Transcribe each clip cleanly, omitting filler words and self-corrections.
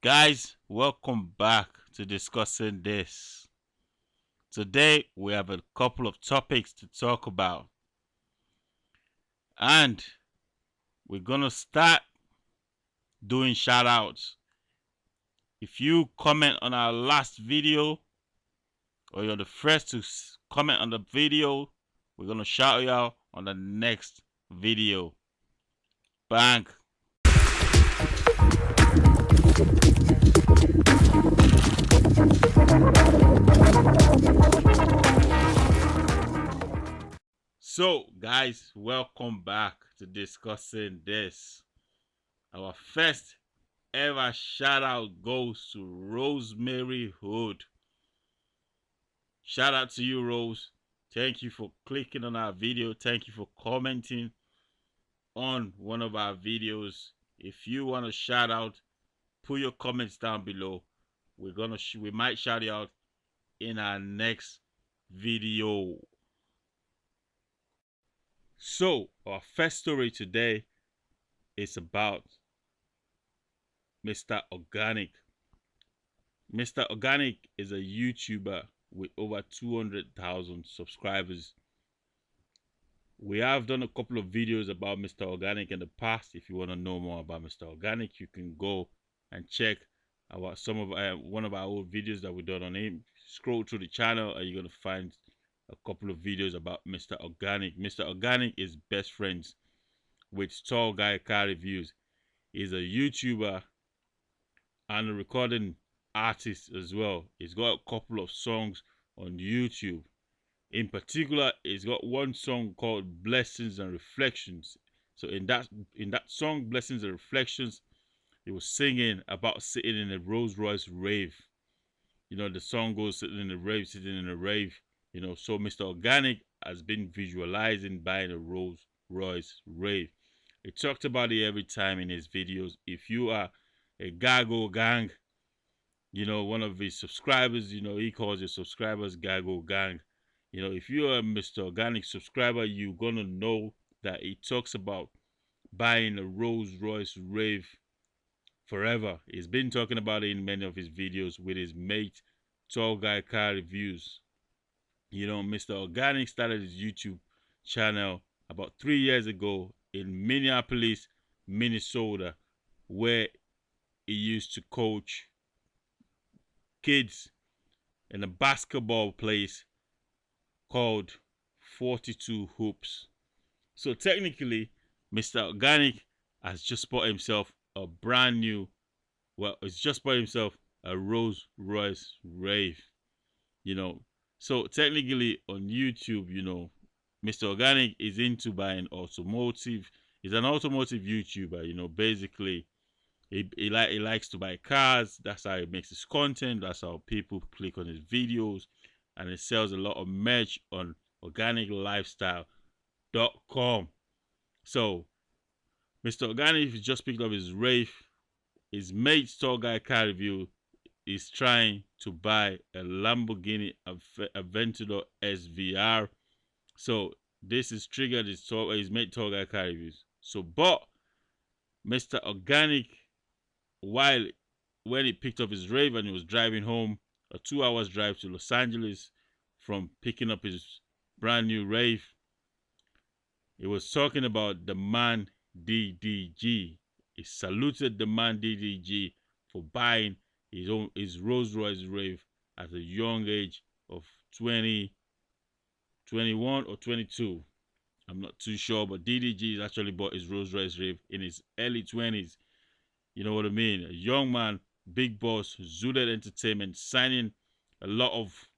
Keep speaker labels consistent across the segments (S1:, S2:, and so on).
S1: Guys, welcome back to discussing this. Today we have a couple of topics to talk about, and we're gonna start doing shout outs. If you comment on our last video or you're the first to comment on the video, we're gonna shout you out on the next video. Bang! So, guys, welcome back to discussing this. Our first ever shout out goes to Rosemary Hood. Shout out to you, Rose. Thank you for clicking on our video. Thank you for commenting on one of our videos. If you want to shout out, put your comments down below. We might shout you out in our next video. So, our first story today is about MrOrganik. MrOrganik is a YouTuber with over 200,000 subscribers. We have done a couple of videos about MrOrganik in the past. If you want to know more about MrOrganik, you can go and check out one of our old videos that we done on him. Scroll through the channel and you're gonna find a couple of videos about MrOrganik. MrOrganik is best friends with Tall Guy Car Reviews. He's a YouTuber and a recording artist as well. He's got a couple of songs on YouTube. In particular, he's got one song called Blessings and Reflections. So in that song, Blessings and Reflections, he was singing about sitting in a Rolls Royce rave. You know, the song goes sitting in a rave. You know, so MrOrganik has been visualizing buying a Rolls Royce rave. He talked about it every time in his videos. If you are a Gago Gang, you know, one of his subscribers, you know, he calls his subscribers Gago Gang. You know, if you're a MrOrganik subscriber, you're gonna know that he talks about buying a Rolls Royce rave forever. He's been talking about it in many of his videos with his mate, Tall Guy Car Reviews. You know, MrOrganik started his YouTube channel about 3 years ago in Minneapolis, Minnesota, where he used to coach kids in a basketball place called 42 Hoops. So technically, MrOrganik has just bought himself a brand new, it's just bought himself a Rolls Royce rave, you know. So technically on YouTube, you know, MrOrganik is into buying automotive. He's an automotive YouTuber, you know. Basically, he likes to buy cars. That's how he makes his content. That's how people click on his videos, and he sells a lot of merch on organiclifestyle.com. So MrOrganik just picked up his rave. His mate Tall Guy Car Review is trying to buy a Lamborghini Aventador SVR. So this is triggered his mate Tall Guy Car Reviews. So, but MrOrganik, when he picked up his rave and he was driving home, a 2 hours drive to Los Angeles from picking up his brand new rave, he was talking about the man DDG. He saluted the man DDG for buying his Rolls Royce rave at a young age of 20, 21 or 22. I'm not too sure, but DDG actually bought his Rolls Royce rave in his early 20s. You know what I mean? A young man, big boss, Zooted Entertainment, signing a lot of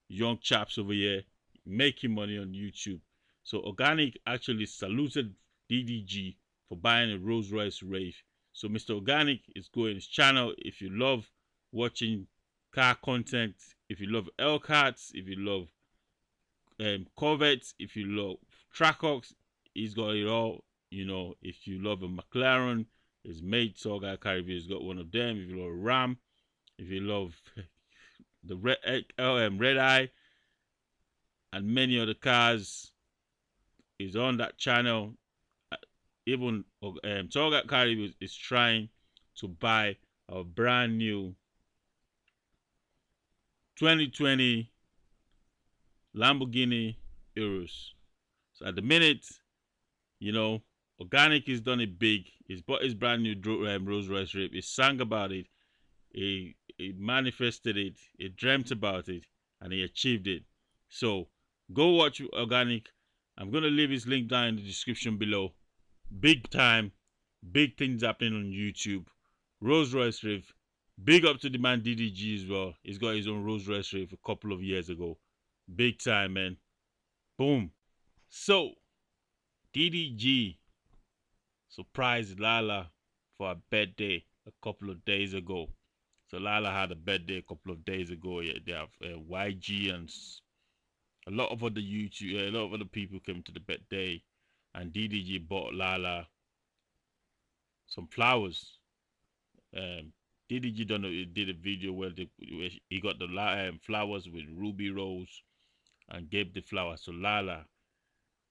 S1: young chaps over here, making money on YouTube. So Organic actually saluted DDG for buying a Rolls Royce rave. So MrOrganik is going his channel. If you love watching car content, if you love Elcats, if you love Corvettes, if you love Trackhawks, he's got it all. You know, if you love a McLaren, his mate Tall Guy Car Review has got one of them. If you love a Ram, if you love the Red Eye and many other cars, is on that channel. even Torgakari is trying to buy a brand new 2020 Lamborghini Urus. So at the minute, you know, Organic has done it big. He's bought his brand new Rolls Royce Rip. He sang about it. He manifested it. He dreamt about it, and he achieved it. So go watch Organic. I'm gonna leave his link down in the description below. Big time, big things happening on YouTube. Rolls Royce Riff. Big up to the man DDG as well. He's got his own Rolls Royce Riff a couple of years ago. Big time, man. Boom. So DDG surprised Lala for her birthday a couple of days ago. So Lala had a birthday a couple of days ago. Yeah, they have YG and a lot of other YouTube, a lot of other people came to the birthday, and DDG bought Lala some flowers. DDG did a video where he got the flowers with ruby rose and gave the flowers to Lala.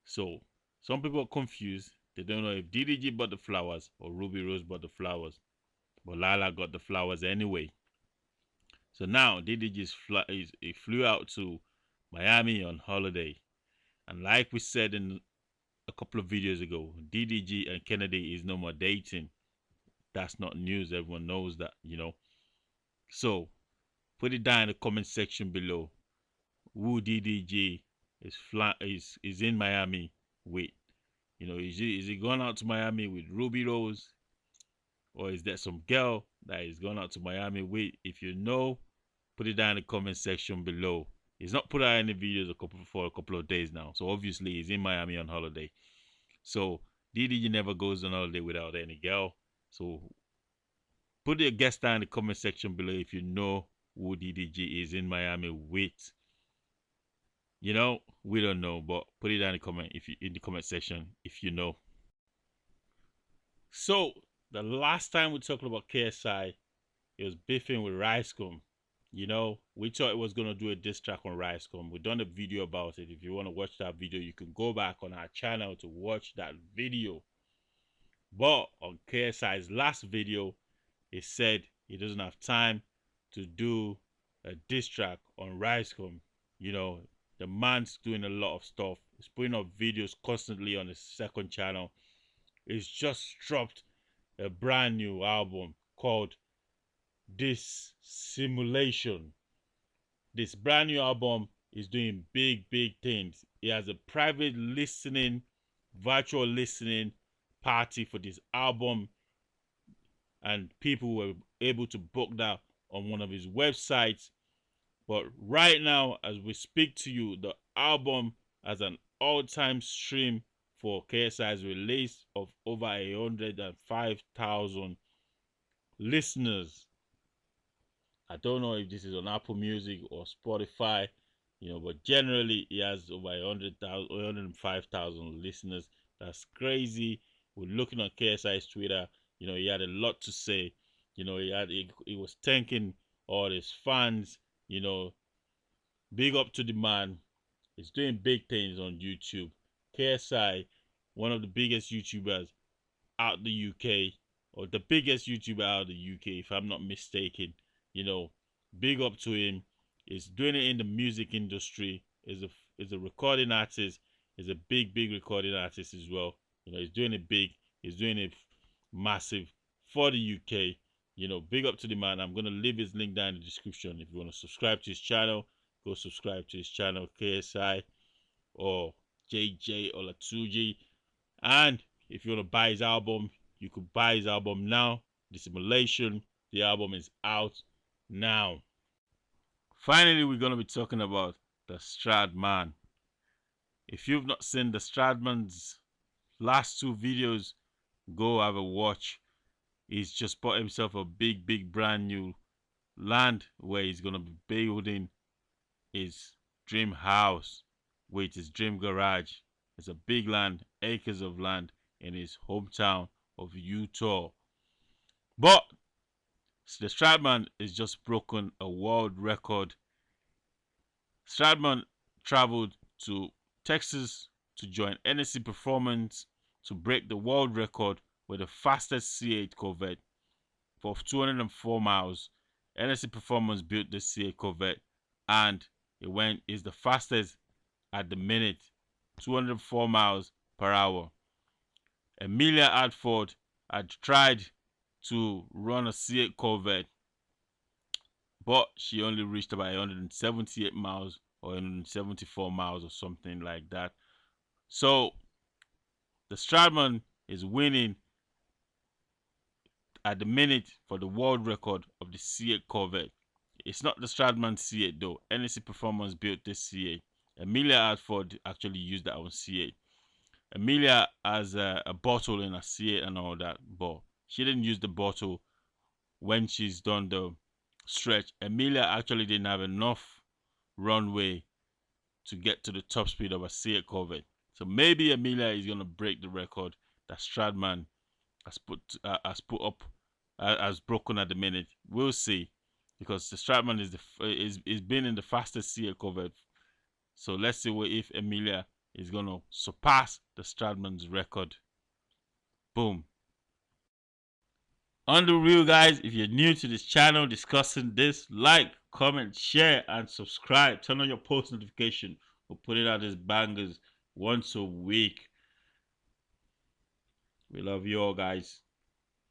S1: So some people are confused. They don't know if DDG bought the flowers or Ruby Rose bought the flowers. But Lala got the flowers anyway. So now DDG he flew out to Miami on holiday. And like we said in a couple of videos ago, DDG and Kennedy is no more dating. That's not news. Everyone knows that, you know. So put it down in the comment section below. Who DDG is in Miami with? You know, is he going out to Miami with Ruby Rose? Or is there some girl that is going out to Miami with? If you know, put it down in the comment section below. He's not put out any videos for a couple of days now. So obviously he's in Miami on holiday. So DDG never goes on holiday without any girl. So put your guess down in the comment section below if you know who DDG is in Miami with. You know, we don't know, but put it down in the comment section if you know. So the last time we talked about KSI, it was beefing with Ricecom. You know, we thought it was gonna do a diss track on Ricecom. We've done a video about it. If you want to watch that video, you can go back on our channel to watch that video. But on KSI's last video, he said he doesn't have time to do a diss track on Ricecom. You know, the man's doing a lot of stuff. He's putting up videos constantly on his second channel. He's just dropped a brand new album called Dissimulation. This brand new album is doing big things. He has a private listening, virtual listening party for this album, and people were able to book that on one of his websites. But right now, as we speak to you, the album has an all-time stream for KSI's release of over 105,000 listeners. I don't know if this is on Apple Music or Spotify, you know, but generally he has over 105,000 listeners. That's crazy. We're looking on KSI's Twitter. You know, he had a lot to say. You know, he was thanking all his fans. You know, big up to the man. He's doing big things on YouTube. KSI, one of the biggest YouTubers out the UK, or the biggest YouTuber out of the UK, if I'm not mistaken. You know, big up to him. He's doing it in the music industry. Is a recording artist. Is a big recording artist as well. You know, he's doing it big. He's doing it massive for the UK. You know, big up to the man. I'm going to leave his link down in the description. If you want to subscribe to his channel, go subscribe to his channel, KSI or JJ Olatunji. And if you want to buy his album, you could buy his album now. Dissimulation. The album is out now. Finally, we're going to be talking about TheStradman. If you've not seen TheStradman's last two videos, go have a watch. He's just bought himself a big brand new land where he's going to be building his dream house with his dream garage. It's a big land, acres of land in his hometown of Utah. But TheStradman has just broken a world record. Stradman traveled to Texas to join NSC Performance to break the world record with the fastest C8 Corvette for 204 miles. NSC Performance built this C8 Corvette, and is the fastest at the minute, 204 miles per hour. EmeliaHartford had tried to run a C8 Corvette, but she only reached about 178 miles or 174 miles or something like that. So the Stradman is winning at the minute for the world record of the C8 Corvette. It's not the Stradman C8 though. NSC Performance built this C8. EmeliaHartford actually used that on C8. Emelia has a bottle in a C8 and all that, but she didn't use the bottle when she's done the stretch. Emelia actually didn't have enough runway to get to the top speed of a C8 Corvette. So maybe Emelia is gonna break the record that Stradman has broken at the minute. We'll see, because the Stradman is been in the fastest C8 Corvette. So let's see if Emelia is gonna surpass the Stradman's record. Boom. On the real, guys, if you're new to this channel discussing this, like, comment, share, and subscribe. Turn on your post notification. We're putting out these bangers once a week. We love you all, guys.